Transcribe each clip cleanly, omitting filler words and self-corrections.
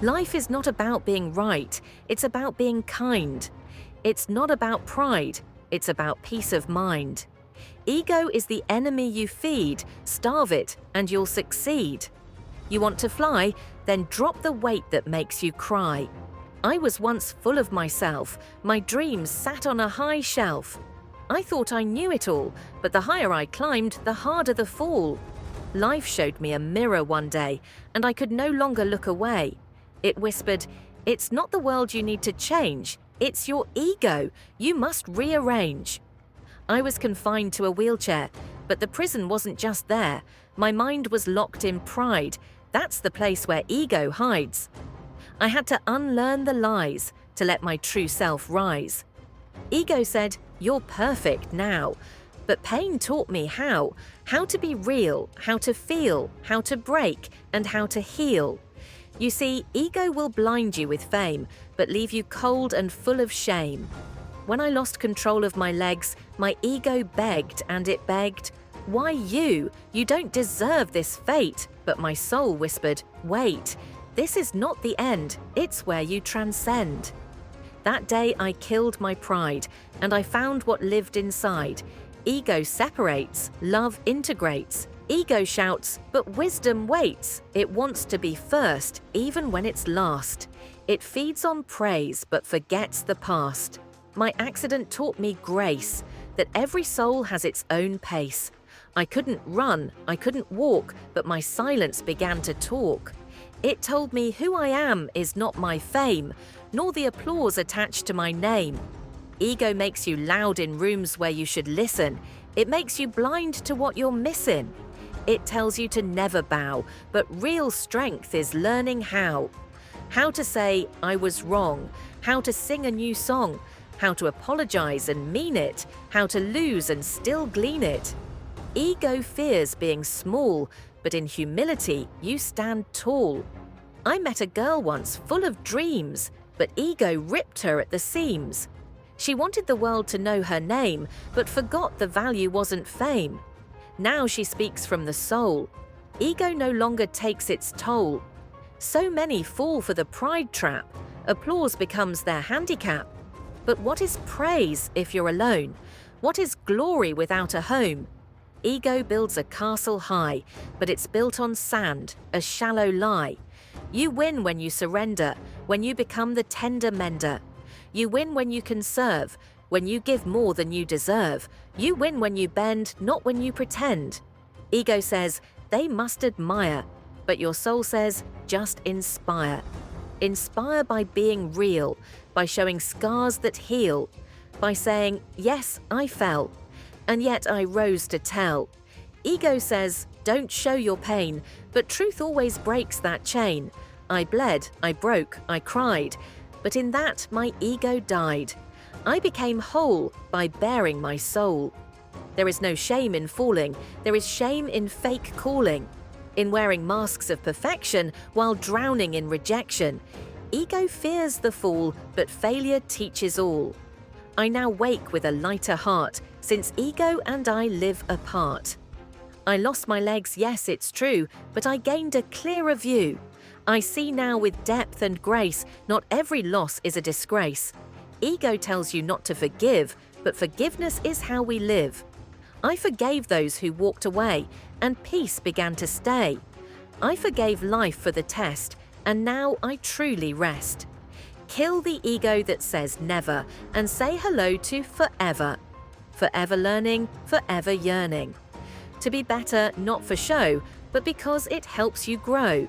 Life is not about being right, it's about being kind. It's not about pride, it's about peace of mind. Ego is the enemy you feed, starve it, and you'll succeed. You want to fly? Then drop the weight that makes you cry. I was once full of myself, my dreams sat on a high shelf. I thought I knew it all, but the higher I climbed, the harder the fall. Life showed me a mirror one day, and I could no longer look away. It whispered, "It's not the world you need to change, it's your ego, you must rearrange." I was confined to a wheelchair, but the prison wasn't just there. My mind was locked in pride. That's the place where ego hides. I had to unlearn the lies to let my true self rise. Ego said, "You're perfect now." But pain taught me how to be real, how to feel, how to break, and how to heal. You see, ego will blind you with fame, but leave you cold and full of shame. When I lost control of my legs, my ego begged and it begged, "Why you? You don't deserve this fate." But my soul whispered, "Wait, this is not the end, it's where you transcend." That day I killed my pride, and I found what lived inside. Ego separates, love integrates. Ego shouts, but wisdom waits. It wants to be first, even when it's last. It feeds on praise, but forgets the past. My accident taught me grace, that every soul has its own pace. I couldn't run, I couldn't walk, but my silence began to talk. It told me who I am is not my fame, nor the applause attached to my name. Ego makes you loud in rooms where you should listen. It makes you blind to what you're missing. It tells you to never bow, but real strength is learning how. How to say, "I was wrong," how to sing a new song, how to apologize and mean it, how to lose and still glean it. Ego fears being small, but in humility, you stand tall. I met a girl once full of dreams, but ego ripped her at the seams. She wanted the world to know her name, but forgot the value wasn't fame. Now she speaks from the soul. Ego no longer takes its toll. So many fall for the pride trap. Applause becomes their handicap. But what is praise if you're alone? What is glory without a home? Ego builds a castle high, but it's built on sand, a shallow lie. You win when you surrender, when you become the tender mender. You win when you can serve, when you give more than you deserve. You win when you bend, not when you pretend. Ego says, they must admire, but your soul says, just inspire. Inspire by being real, by showing scars that heal, by saying, yes, I fell, and yet I rose to tell. Ego says, don't show your pain, but truth always breaks that chain. I bled, I broke, I cried, but in that my ego died. I became whole by bearing my soul. There is no shame in falling, there is shame in fake calling, in wearing masks of perfection while drowning in rejection. Ego fears the fall, but failure teaches all. I now wake with a lighter heart, since ego and I live apart. I lost my legs, yes, it's true, but I gained a clearer view. I see now with depth and grace, not every loss is a disgrace. Ego tells you not to forgive, but forgiveness is how we live. I forgave those who walked away, and peace began to stay. I forgave life for the test, and now I truly rest. Kill the ego that says never, and say hello to forever. Forever learning, forever yearning. To be better, not for show, but because it helps you grow.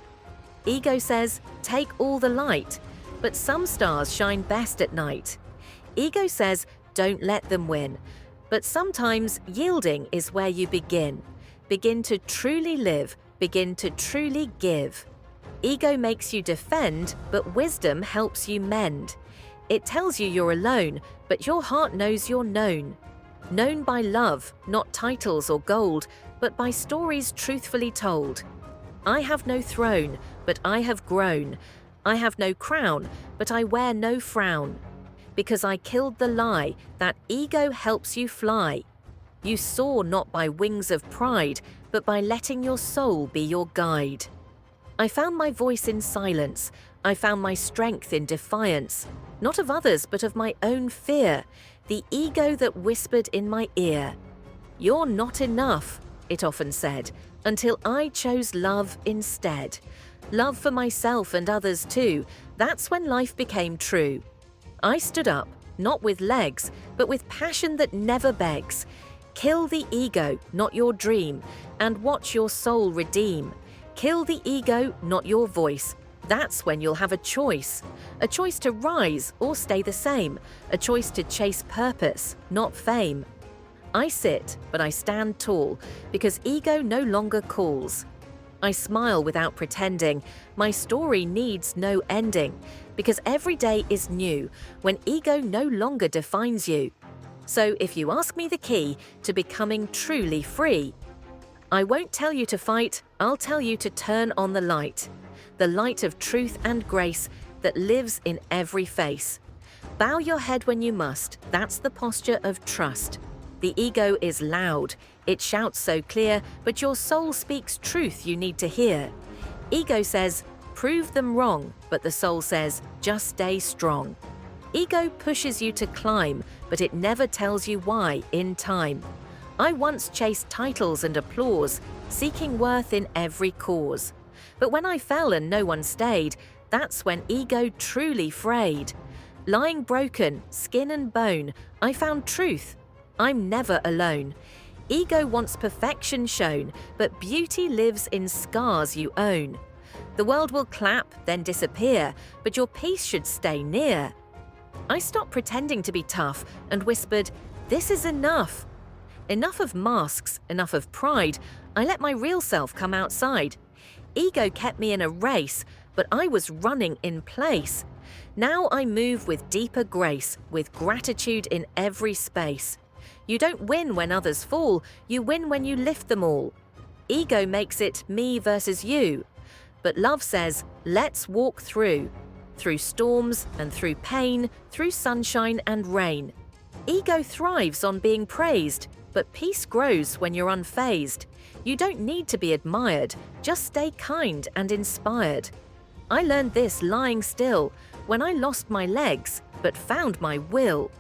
Ego says, take all the light, but some stars shine best at night. Ego says, don't let them win, but sometimes yielding is where you begin. Begin to truly live, begin to truly give. Ego makes you defend, but wisdom helps you mend. It tells you you're alone, but your heart knows you're known. Known by love, not titles or gold, but by stories truthfully told. I have no throne, but I have grown. I have no crown, but I wear no frown. Because I killed the lie that ego helps you fly. You soar not by wings of pride, but by letting your soul be your guide. I found my voice in silence. I found my strength in defiance, not of others but of my own fear, the ego that whispered in my ear. "You're not enough," it often said, until I chose love instead. Love for myself and others too. That's when life became true. I stood up, not with legs, but with passion that never begs. Kill the ego, not your dream, and watch your soul redeem. Kill the ego, not your voice. That's when you'll have a choice to rise or stay the same, a choice to chase purpose, not fame. I sit, but I stand tall, because ego no longer calls. I smile without pretending. My story needs no ending, because every day is new when ego no longer defines you. So if you ask me the key to becoming truly free, I won't tell you to fight, I'll tell you to turn on the light of truth and grace that lives in every face. Bow your head when you must, that's the posture of trust. The ego is loud, it shouts so clear, but your soul speaks truth you need to hear. Ego says, prove them wrong, but the soul says, just stay strong. Ego pushes you to climb, but it never tells you why in time. I once chased titles and applause, seeking worth in every cause. But when I fell and no one stayed, that's when ego truly frayed. Lying broken, skin and bone, I found truth. I'm never alone. Ego wants perfection shown, but beauty lives in scars you own. The world will clap, then disappear, but your peace should stay near. I stopped pretending to be tough and whispered, this is enough. Enough of masks, enough of pride. I let my real self come outside. Ego kept me in a race, but I was running in place. Now I move with deeper grace, with gratitude in every space. You don't win when others fall, you win when you lift them all. Ego makes it me versus you, but love says, let's walk through storms and through pain, through sunshine and rain. Ego thrives on being praised, but peace grows when you're unfazed. You don't need to be admired, just stay kind and inspired. I learned this lying still, when I lost my legs, but found my will.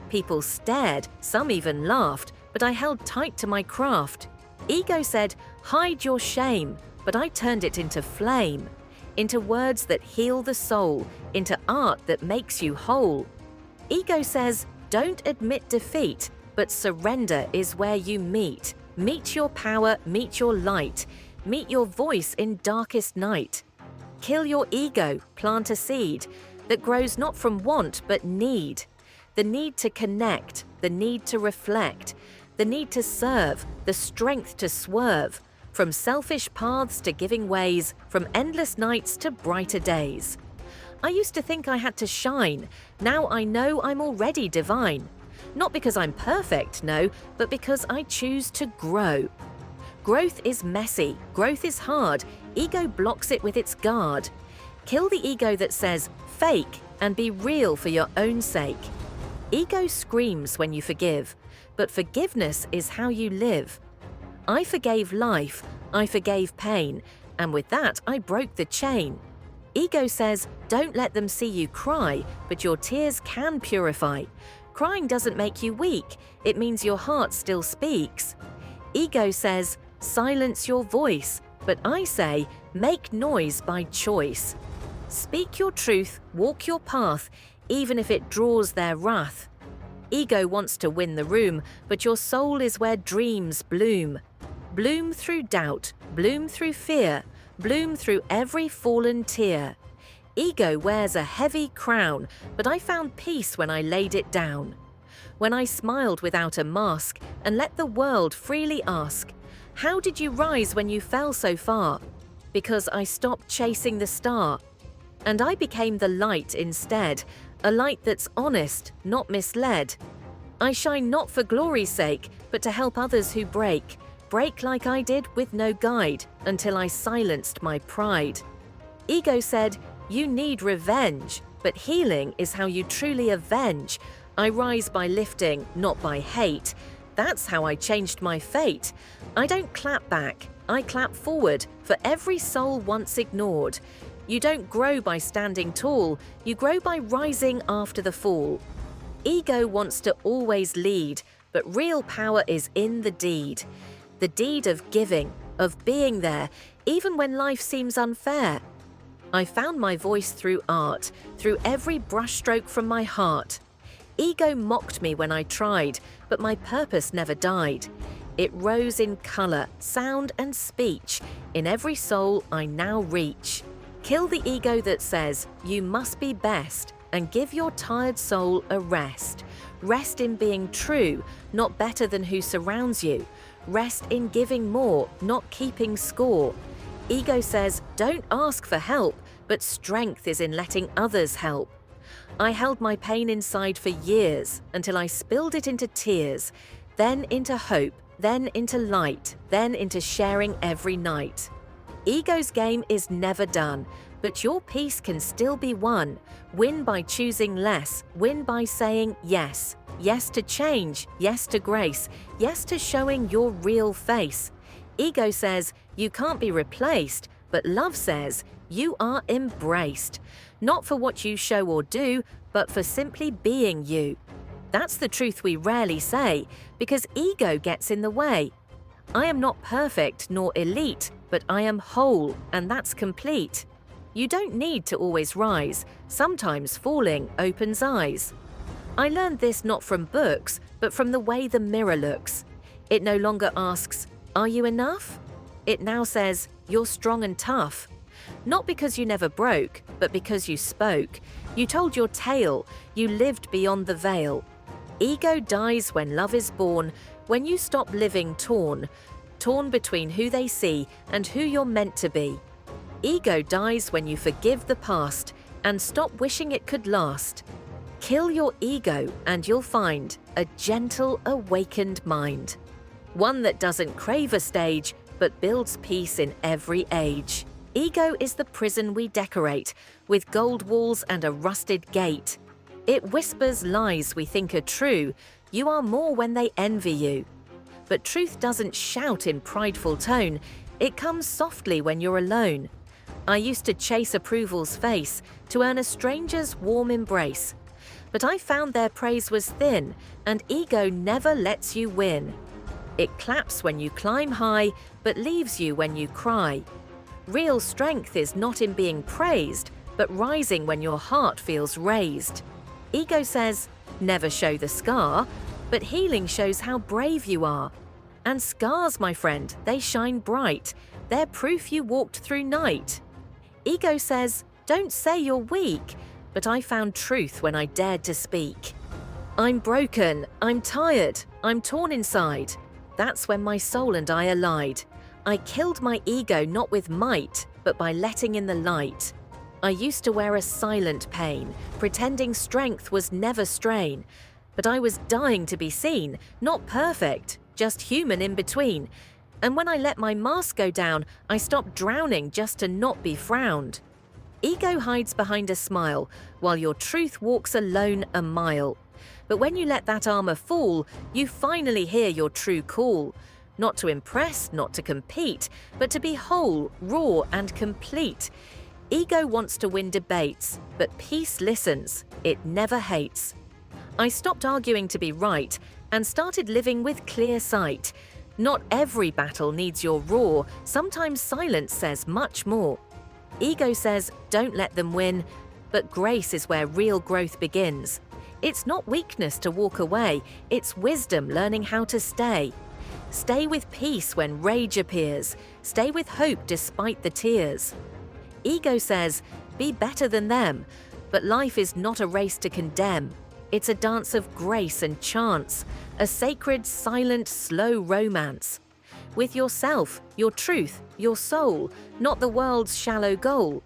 People stared, some even laughed, but I held tight to my craft. Ego said, hide your shame, but I turned it into flame, into words that heal the soul, into art that makes you whole. Ego says, don't admit defeat, but surrender is where you meet. Meet your power, meet your light, meet your voice in darkest night. Kill your ego, plant a seed that grows not from want but need. The need to connect, the need to reflect, the need to serve, the strength to swerve, from selfish paths to giving ways, from endless nights to brighter days. I used to think I had to shine, now I know I'm already divine. Not because I'm perfect, no, but because I choose to grow. Growth is messy, growth is hard, ego blocks it with its guard. Kill the ego that says, fake, and be real for your own sake. Ego screams when you forgive, but forgiveness is how you live. I forgave life, I forgave pain, and with that I broke the chain. Ego says, don't let them see you cry, but your tears can purify. Crying doesn't make you weak, it means your heart still speaks. Ego says, silence your voice, but I say, make noise by choice. Speak your truth, walk your path, even if it draws their wrath. Ego wants to win the room, but your soul is where dreams bloom. Bloom through doubt, bloom through fear, bloom through every fallen tear. Ego wears a heavy crown, but I found peace when I laid it down. When I smiled without a mask and let the world freely ask, how did you rise when you fell so far? Because I stopped chasing the star. And I became the light instead, a light that's honest, not misled. I shine not for glory's sake, but to help others who break like I did with no guide, until I silenced my pride. Ego said, you need revenge, but healing is how you truly avenge. I rise by lifting, not by hate. That's how I changed my fate. I don't clap back, I clap forward for every soul once ignored. You don't grow by standing tall, you grow by rising after the fall. Ego wants to always lead, but real power is in the deed. The deed of giving, of being there, even when life seems unfair. I found my voice through art, through every brushstroke from my heart. Ego mocked me when I tried, but my purpose never died. It rose in color, sound, and speech. In every soul I now reach. Kill the ego that says, you must be best, and give your tired soul a rest. Rest in being true, not better than who surrounds you. Rest in giving more, not keeping score. Ego says, don't ask for help, but strength is in letting others help. I held my pain inside for years, until I spilled it into tears, then into hope, then into light, then into sharing every night. Ego's game is never done, but your peace can still be won. Win by choosing less, win by saying yes. Yes to change, yes to grace, yes to showing your real face. Ego says you can't be replaced, but love says you are embraced. Not for what you show or do, but for simply being you. That's the truth we rarely say, because ego gets in the way. I am not perfect nor elite, but I am whole, and that's complete. You don't need to always rise. Sometimes falling opens eyes. I learned this not from books, but from the way the mirror looks. It no longer asks, are you enough? It now says, you're strong and tough. Not because you never broke, but because you spoke. You told your tale. You lived beyond the veil. Ego dies when love is born, when you stop living torn between who they see and who you're meant to be. Ego dies when you forgive the past and stop wishing it could last. Kill your ego and you'll find a gentle, awakened mind. One that doesn't crave a stage, but builds peace in every age. Ego is the prison we decorate, with gold walls and a rusted gate. It whispers lies we think are true. You are more when they envy you. But truth doesn't shout in prideful tone. It comes softly when you're alone. I used to chase approval's face to earn a stranger's warm embrace. But I found their praise was thin, and ego never lets you win. It claps when you climb high, but leaves you when you cry. Real strength is not in being praised, but rising when your heart feels raised. Ego says, never show the scar, but healing shows how brave you are. And scars, my friend, they shine bright. They're proof you walked through night. Ego says, don't say you're weak, but I found truth when I dared to speak. I'm broken, I'm tired, I'm torn inside. That's when my soul and I allied. I killed my ego not with might, but by letting in the light. I used to wear a silent pain, pretending strength was never strain. But I was dying to be seen, not perfect, just human in between. And when I let my mask go down, I stopped drowning just to not be frowned. Ego hides behind a smile, while your truth walks alone a mile. But when you let that armor fall, you finally hear your true call. Not to impress, not to compete, but to be whole, raw, and complete. Ego wants to win debates, but peace listens, it never hates. I stopped arguing to be right and started living with clear sight. Not every battle needs your roar, sometimes silence says much more. Ego says, don't let them win, but grace is where real growth begins. It's not weakness to walk away, it's wisdom learning how to stay. Stay with peace when rage appears, stay with hope despite the tears. Ego says, be better than them, but life is not a race to condemn. It's a dance of grace and chance, a sacred, silent, slow romance. With yourself, your truth, your soul, not the world's shallow goal.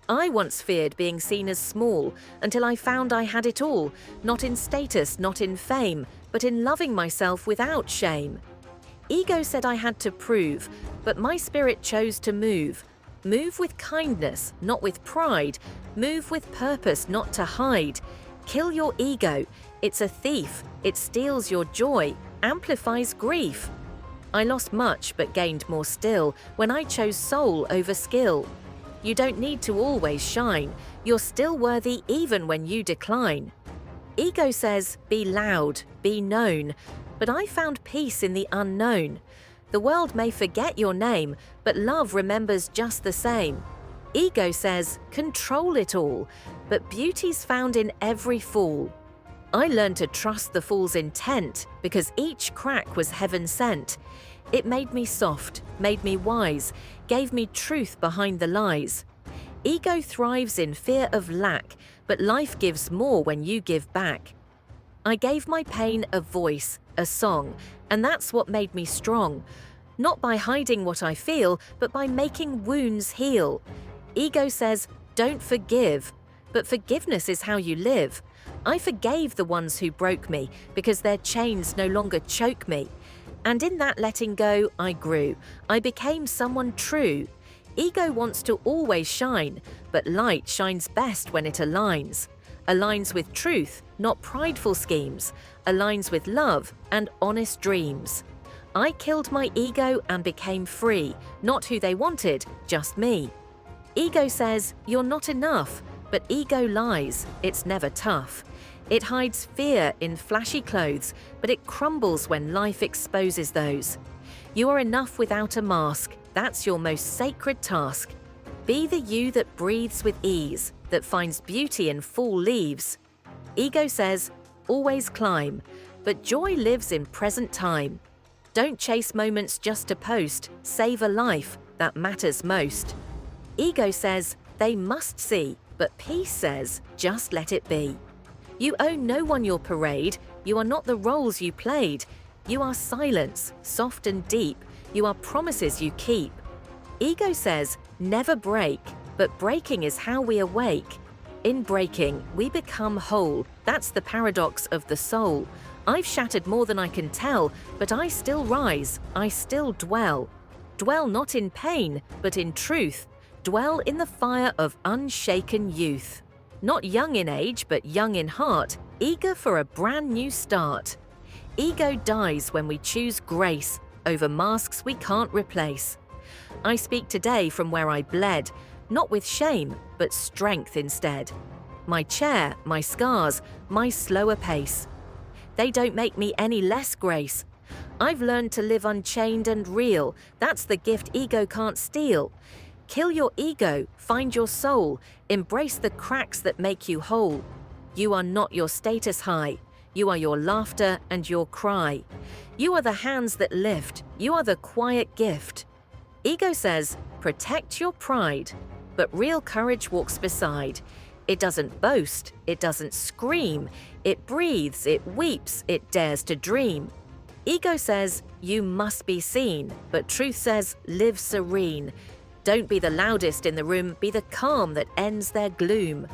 I once feared being seen as small until I found I had it all, not in status, not in fame, but in loving myself without shame. Ego said I had to prove, but my spirit chose to move. Move with kindness, not with pride. Move with purpose, not to hide. Kill your ego. It's a thief. It steals your joy, amplifies grief. I lost much but gained more still when I chose soul over skill. You don't need to always shine. You're still worthy even when you decline. Ego says, be loud, be known. But I found peace in the unknown. The world may forget your name, but love remembers just the same. Ego says, control it all, but beauty's found in every fall. I learned to trust the fool's intent because each crack was heaven sent. It made me soft, made me wise, gave me truth behind the lies. Ego thrives in fear of lack, but life gives more when you give back. I gave my pain a voice, a song, and that's what made me strong. Not by hiding what I feel, but by making wounds heal. Ego says, don't forgive, but forgiveness is how you live. I forgave the ones who broke me because their chains no longer choke me. And in that letting go, I grew. I became someone true. Ego wants to always shine, but light shines best when it aligns. Aligns with truth, not prideful schemes. Aligns with love and honest dreams. I killed my ego and became free, not who they wanted, just me. Ego says, you're not enough, but ego lies, it's never tough. It hides fear in flashy clothes, but it crumbles when life exposes those. You are enough without a mask, that's your most sacred task. Be the you that breathes with ease, that finds beauty in fall leaves. Ego says, always climb, but joy lives in present time. Don't chase moments just to post, save a life, that matters most. Ego says, they must see, but peace says, just let it be. You owe no one your parade, you are not the roles you played. You are silence, soft and deep, you are promises you keep. Ego says, never break, but breaking is how we awake. In breaking, we become whole, that's the paradox of the soul. I've shattered more than I can tell, but I still rise, I still dwell. Dwell not in pain, but in truth. Dwell in the fire of unshaken youth. Not young in age, but young in heart, eager for a brand new start. Ego dies when we choose grace over masks we can't replace. I speak today from where I bled, not with shame, but strength instead. My chair, my scars, my slower pace. They don't make me any less grace. I've learned to live unchained and real, that's the gift ego can't steal. Kill your ego, find your soul, embrace the cracks that make you whole. You are not your status high, you are your laughter and your cry. You are the hands that lift, you are the quiet gift. Ego says, protect your pride, but real courage walks beside. It doesn't boast, it doesn't scream, it breathes, it weeps, it dares to dream. Ego says, you must be seen, but truth says, live serene. Don't be the loudest in the room, be the calm that ends their gloom.